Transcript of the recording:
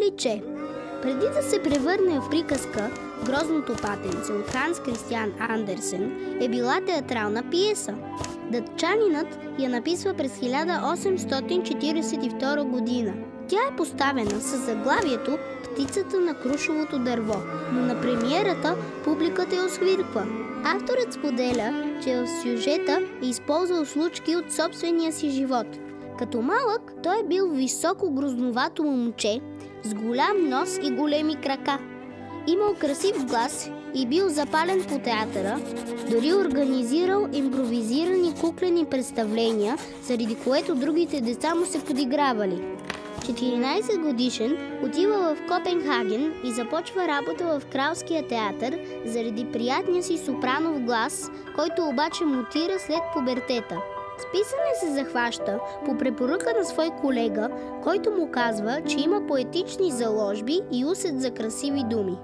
личе. Преди да се превърне в приказка, Грозното патенце от Ханс Кристиан Андерсен е била театрална пиеса. Датчанинът я написва през 1842 година. Тя е поставена с заглавието "Птицата на крушовото дърво", но на премиерата публиката я освирква. Авторът споделя, че в сюжета е използвал случки от собствения си живот. Като малък той е бил високо грозновато момче с голям нос и големи крака. Имал красив глас и бил запален по театъра, дори организирал импровизирани куклени представления, заради което другите деца му се подигравали. 14 годишен отива в Копенхаген и започва работа в Кралския театър заради приятния си сопранов глас, който обаче мутира след пубертета. С писане се захваща по препоръка на свой колега, който му казва, че има поетични заложби и усет за красиви думи.